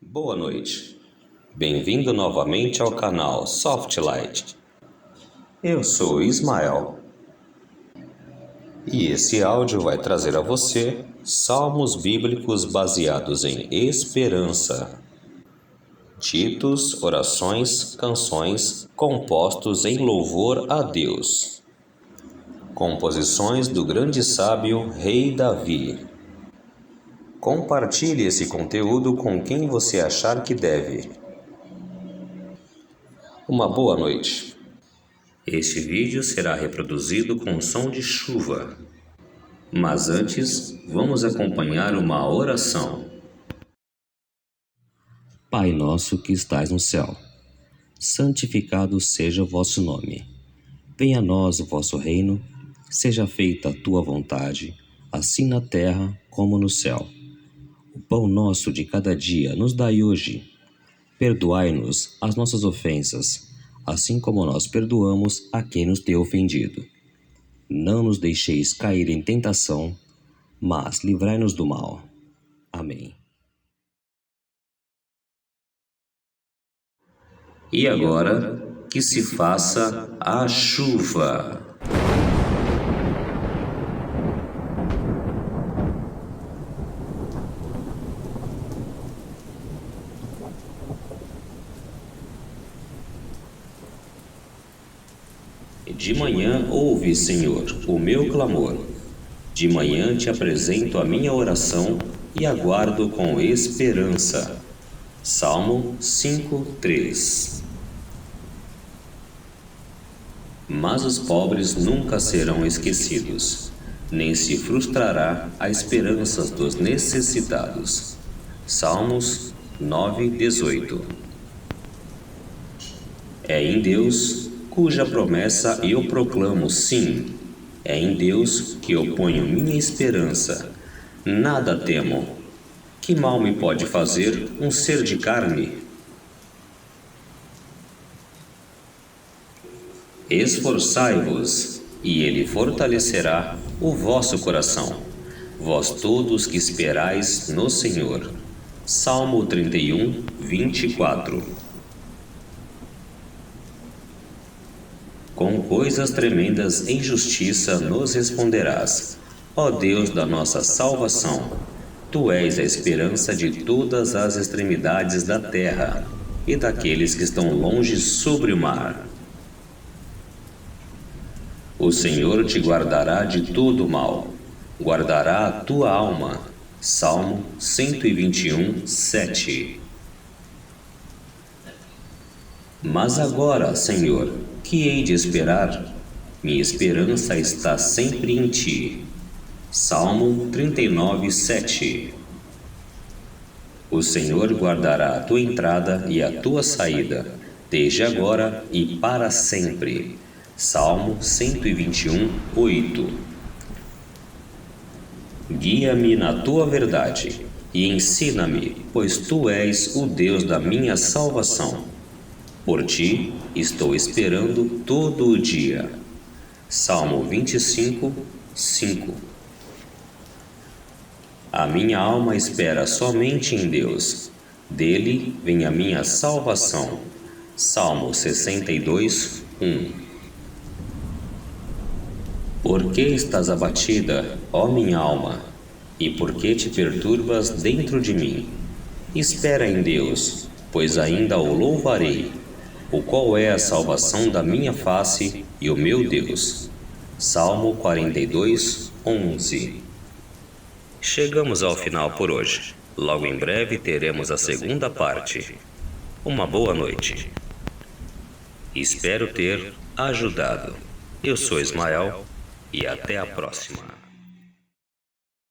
Boa noite. Bem-vindo novamente ao canal Softlight. Eu sou Ismael. E esse áudio vai trazer a você salmos bíblicos baseados em esperança. Ditos, orações, canções compostos em louvor a Deus. Composições do grande sábio Rei Davi. Compartilhe esse conteúdo com quem você achar que deve. Uma boa noite. Este vídeo será reproduzido com som de chuva. Mas antes, vamos acompanhar uma oração. Pai nosso que estais no céu, santificado seja o vosso nome. Venha a nós o vosso reino, seja feita a tua vontade, assim na terra como no céu. O pão nosso de cada dia nos dai hoje. Perdoai-nos as nossas ofensas, assim como nós perdoamos a quem nos tem ofendido. Não nos deixeis cair em tentação, mas livrai-nos do mal. Amém. E agora, que se faça a chuva. De manhã ouve, Senhor, o meu clamor. De manhã te apresento a minha oração e aguardo com esperança. Salmo 5:3. Mas os pobres nunca serão esquecidos, nem se frustrará a esperança dos necessitados. Salmos 9:18. É em Deus cuja promessa eu proclamo sim. É em Deus que eu ponho minha esperança. Nada temo. Que mal me pode fazer um ser de carne? Esforçai-vos, e Ele fortalecerá o vosso coração. Vós todos que esperais no Senhor. Salmo 31:24. Com coisas tremendas em justiça nos responderás, ó Deus da nossa salvação. Tu és a esperança de todas as extremidades da terra e daqueles que estão longe sobre o mar. O Senhor te guardará de todo o mal, guardará a tua alma. Salmo 121:7. Mas agora, Senhor, que hei de esperar? Minha esperança está sempre em ti. Salmo 39:7. O Senhor guardará a tua entrada e a tua saída, desde agora e para sempre. Salmo 121:8. Guia-me na tua verdade e ensina-me, pois tu és o Deus da minha salvação. Por ti estou esperando todo o dia. Salmo 25:5. A minha alma espera somente em Deus. Dele vem a minha salvação. Salmo 62:1. Por que estás abatida, ó minha alma? E por que te perturbas dentro de mim? Espera em Deus, pois ainda o louvarei, o qual é a salvação da minha face e o meu Deus. Salmo 42:11. Chegamos ao final por hoje. Logo em breve teremos a segunda parte. Uma boa noite. Espero ter ajudado. Eu sou Ismael e até a próxima.